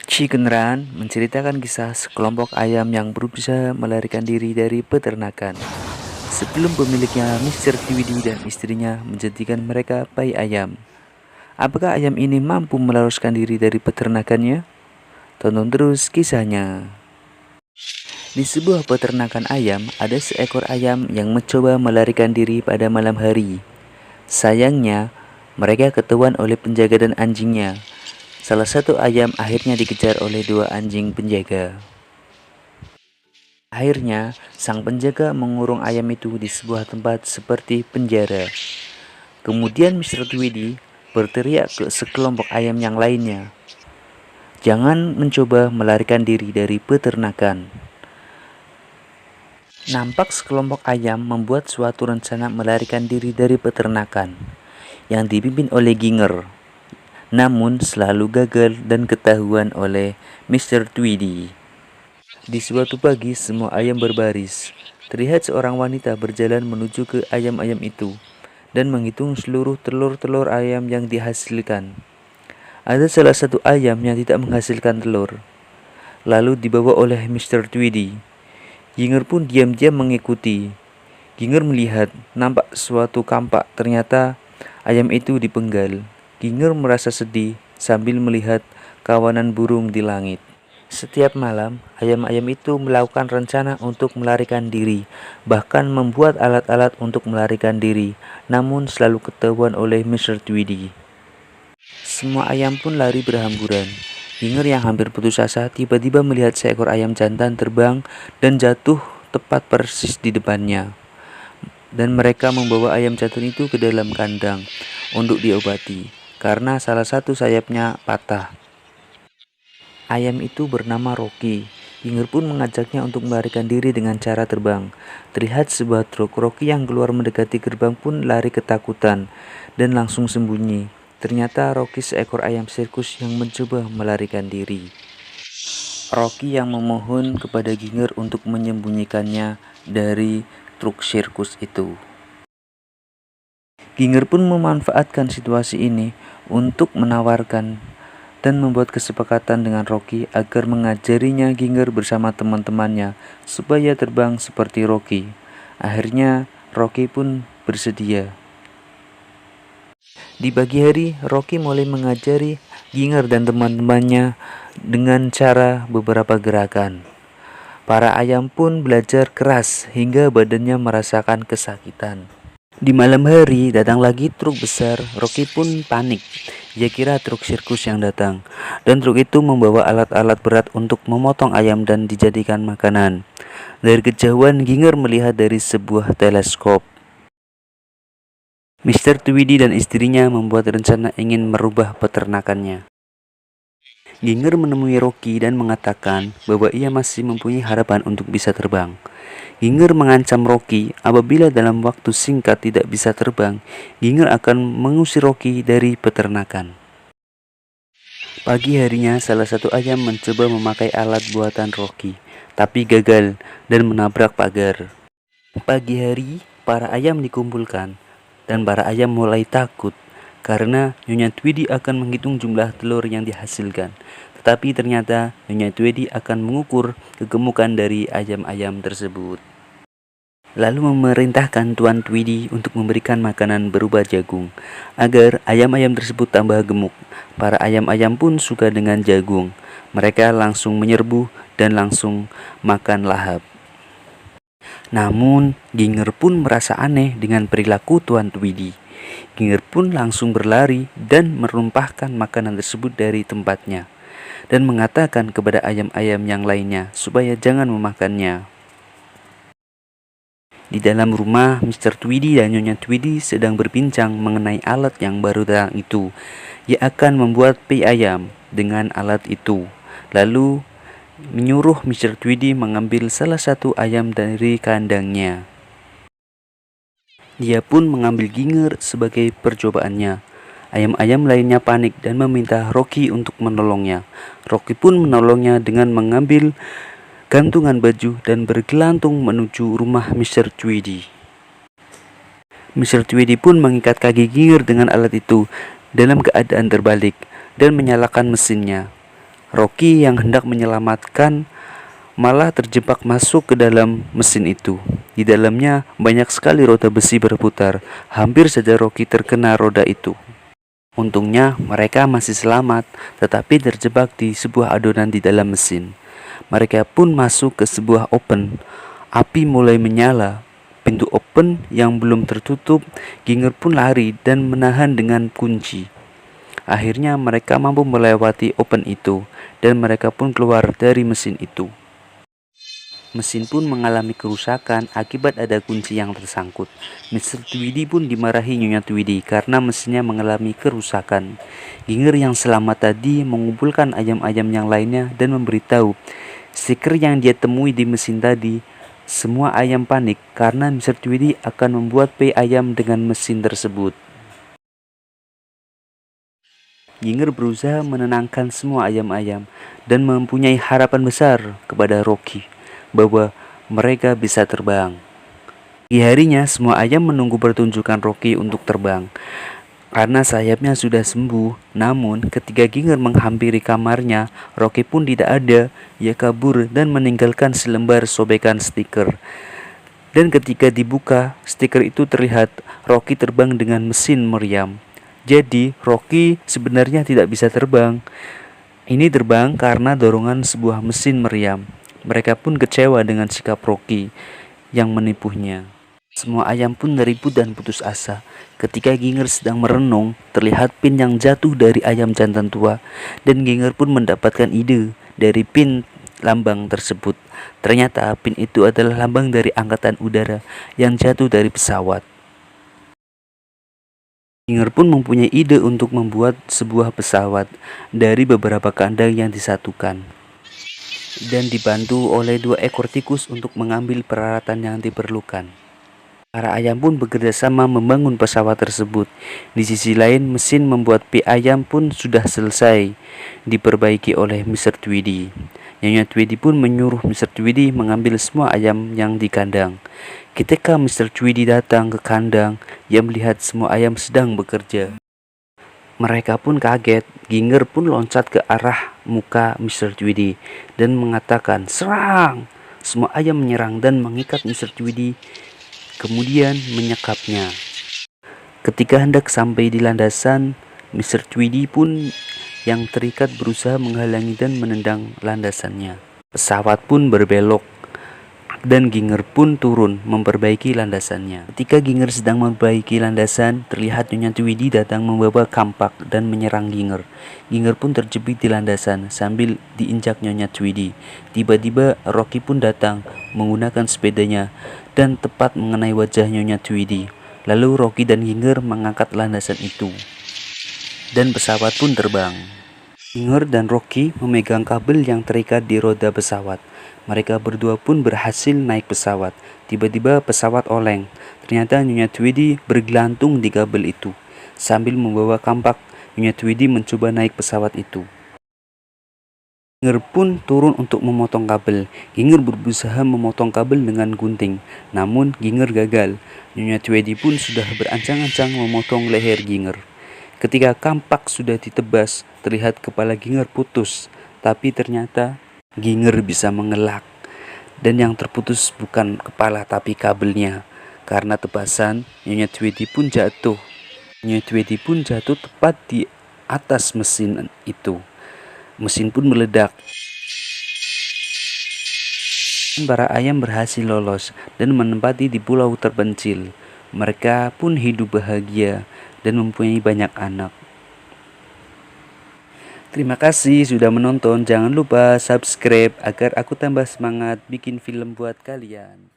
Chicken Run menceritakan kisah sekelompok ayam yang berusaha melarikan diri dari peternakan. Sebelum pemiliknya, Mr. Tweedy dan istrinya menjadikan mereka bayi ayam. Apakah ayam ini mampu meloloskan diri dari peternakannya? Tonton terus kisahnya. Di sebuah peternakan ayam, ada seekor ayam yang mencoba melarikan diri pada malam hari. Sayangnya, mereka ketahuan oleh penjaga dan anjingnya. Salah satu ayam akhirnya dikejar oleh dua anjing penjaga. Akhirnya, sang penjaga mengurung ayam itu di sebuah tempat seperti penjara. Kemudian Mr. Tweedy berteriak ke sekelompok ayam yang lainnya, "Jangan mencoba melarikan diri dari peternakan." Nampak sekelompok ayam membuat suatu rencana melarikan diri dari peternakan yang dipimpin oleh Ginger, namun selalu gagal dan ketahuan oleh Mr. Tweedy. Di suatu pagi, semua ayam berbaris. Terlihat seorang wanita berjalan menuju ke ayam-ayam itu dan menghitung seluruh telur-telur ayam yang dihasilkan. Ada salah satu ayam yang tidak menghasilkan telur, lalu dibawa oleh Mr. Tweedy. Ginger pun diam-diam mengikuti. Ginger melihat nampak suatu kampak, ternyata ayam itu dipenggal. Ginger merasa sedih sambil melihat kawanan burung di langit. Setiap malam, ayam-ayam itu melakukan rencana untuk melarikan diri, bahkan membuat alat-alat untuk melarikan diri, namun selalu ketahuan oleh Mr. Tweedy. Semua ayam pun lari berhamburan. Ginger yang hampir putus asa tiba-tiba melihat seekor ayam jantan terbang dan jatuh tepat persis di depannya. Dan mereka membawa ayam jantan itu ke dalam kandang untuk diobati karena salah satu sayapnya patah. Ayam itu bernama Rocky. Ginger pun mengajaknya untuk melarikan diri dengan cara terbang. Terlihat sebuah truk. Rocky yang keluar mendekati gerbang pun lari ketakutan dan langsung sembunyi. Ternyata Rocky seekor ayam sirkus yang mencoba melarikan diri. Rocky yang memohon kepada Ginger untuk menyembunyikannya dari truk sirkus itu. Ginger pun memanfaatkan situasi ini untuk menawarkan dan membuat kesepakatan dengan Rocky agar mengajarinya Ginger bersama teman-temannya supaya terbang seperti Rocky. Akhirnya Rocky pun bersedia. Di pagi hari, Rocky mulai mengajari Ginger dan teman-temannya dengan cara beberapa gerakan. Para ayam pun belajar keras hingga badannya merasakan kesakitan. Di malam hari, datang lagi truk besar. Rocky pun panik. Dia kira truk sirkus yang datang, dan truk itu membawa alat-alat berat untuk memotong ayam dan dijadikan makanan. Dari kejauhan, Ginger melihat dari sebuah teleskop. Mr. Tweedy dan istrinya membuat rencana ingin merubah peternakannya. Ginger menemui Rocky dan mengatakan bahwa ia masih mempunyai harapan untuk bisa terbang. Ginger mengancam Rocky apabila dalam waktu singkat tidak bisa terbang, Ginger akan mengusir Rocky dari peternakan. Pagi harinya, salah satu ayam mencoba memakai alat buatan Rocky, tapi gagal dan menabrak pagar. Pagi hari, para ayam dikumpulkan. Dan para ayam mulai takut karena Nyonya Tweedy akan menghitung jumlah telur yang dihasilkan. Tetapi ternyata Nyonya Tweedy akan mengukur kegemukan dari ayam-ayam tersebut. Lalu memerintahkan Tuan Tweedy untuk memberikan makanan berupa jagung agar ayam-ayam tersebut tambah gemuk. Para ayam-ayam pun suka dengan jagung. Mereka langsung menyerbu dan langsung makan lahap. Namun, Ginger pun merasa aneh dengan perilaku Tuan Tweedy. Ginger pun langsung berlari dan menumpahkan makanan tersebut dari tempatnya dan mengatakan kepada ayam-ayam yang lainnya supaya jangan memakannya. Di dalam rumah, Mr. Tweedy dan Nyonya Tweedy sedang berbincang mengenai alat yang baru datang itu. Ia akan membuat pie ayam dengan alat itu. Lalu menyuruh Mr. Tweedy mengambil salah satu ayam dari kandangnya. Dia pun mengambil Ginger sebagai percobaannya. Ayam-ayam lainnya panik dan meminta Rocky untuk menolongnya. Rocky pun menolongnya dengan mengambil gantungan baju dan bergelantung menuju rumah Mr. Tweedy. Mr. Tweedy pun mengikat kaki Ginger dengan alat itu dalam keadaan terbalik dan menyalakan mesinnya. Rocky yang hendak menyelamatkan malah terjebak masuk ke dalam mesin itu. Di dalamnya banyak sekali roda besi berputar. Hampir saja Rocky terkena roda itu. Untungnya mereka masih selamat, tetapi terjebak di sebuah adonan di dalam mesin. Mereka pun masuk ke sebuah open. Api mulai menyala. Pintu open yang belum tertutup, Ginger pun lari dan menahan dengan kunci. Akhirnya mereka mampu melewati open itu, dan mereka pun keluar dari mesin itu. Mesin pun mengalami kerusakan akibat ada kunci yang tersangkut. Mr. Tweedy pun dimarahi Nyonya Tweedy karena mesinnya mengalami kerusakan. Ginger yang selamat tadi mengumpulkan ayam-ayam yang lainnya dan memberitahu stiker yang dia temui di mesin tadi. Semua ayam panik karena Mr. Tweedy akan membuat pie ayam dengan mesin tersebut. Ginger berusaha menenangkan semua ayam-ayam dan mempunyai harapan besar kepada Rocky bahwa mereka bisa terbang. Di harinya, semua ayam menunggu pertunjukan Rocky untuk terbang. Karena sayapnya sudah sembuh, namun ketika Ginger menghampiri kamarnya, Rocky pun tidak ada. Ia kabur dan meninggalkan selembar sobekan stiker. Dan ketika dibuka, stiker itu terlihat Rocky terbang dengan mesin meriam. Jadi, Rocky sebenarnya tidak bisa terbang. Ini terbang karena dorongan sebuah mesin meriam. Mereka pun kecewa dengan sikap Rocky yang menipunya. Semua ayam pun ribut dan putus asa. Ketika Ginger sedang merenung, terlihat pin yang jatuh dari ayam jantan tua. Dan Ginger pun mendapatkan ide dari pin lambang tersebut. Ternyata pin itu adalah lambang dari angkatan udara yang jatuh dari pesawat. Ginger pun mempunyai ide untuk membuat sebuah pesawat dari beberapa kandang yang disatukan, dan dibantu oleh 2 ekor tikus untuk mengambil peralatan yang diperlukan. Para ayam pun bekerja sama membangun pesawat tersebut. Di sisi lain, mesin membuat pie ayam pun sudah selesai diperbaiki oleh Mr. Tweedy. Nyonya Tweedy pun menyuruh Mr. Tweedy mengambil semua ayam yang di kandang. Ketika Mr. Tweedy datang ke kandang, ia melihat semua ayam sedang bekerja. Mereka pun kaget. Ginger pun loncat ke arah muka Mr. Tweedy dan mengatakan, "Serang!" Semua ayam menyerang dan mengikat Mr. Tweedy, kemudian menyekapnya. Ketika hendak sampai di landasan, Mr. Tweedy pun yang terikat berusaha menghalangi dan menendang landasannya. Pesawat pun berbelok dan Ginger pun turun memperbaiki landasannya. Ketika Ginger sedang memperbaiki landasan, terlihat Nyonya Tweedy datang membawa kampak dan menyerang Ginger. Ginger pun terjepit di landasan sambil diinjak Nyonya Tweedy. Tiba-tiba Rocky pun datang menggunakan sepedanya dan tepat mengenai wajah Nyonya Tweedy. Lalu Rocky dan Ginger mengangkat landasan itu, dan pesawat pun terbang. Ginger dan Rocky memegang kabel yang terikat di roda pesawat. Mereka berdua pun berhasil naik pesawat. Tiba-tiba pesawat oleng. Ternyata Nyonya Tweedy bergelantung di kabel itu. Sambil membawa kampak, Nyonya Tweedy mencoba naik pesawat itu. Ginger pun turun untuk memotong kabel. Ginger berusaha memotong kabel dengan gunting. Namun Ginger gagal. Nyonya Tweedy pun sudah berancang-ancang memotong leher Ginger. Ketika kampak sudah ditebas, terlihat kepala Ginger putus. Tapi ternyata Ginger bisa mengelak, dan yang terputus bukan kepala tapi kabelnya. Karena tebasan, Nyonya Tweedy pun jatuh. Nyonya Tweedy pun jatuh tepat di atas mesin itu. Mesin pun meledak. Para ayam berhasil lolos dan menempati di pulau terpencil. Mereka pun hidup bahagia dan mempunyai banyak anak. Terima kasih sudah menonton. Jangan lupa subscribe agar aku tambah semangat bikin film buat kalian.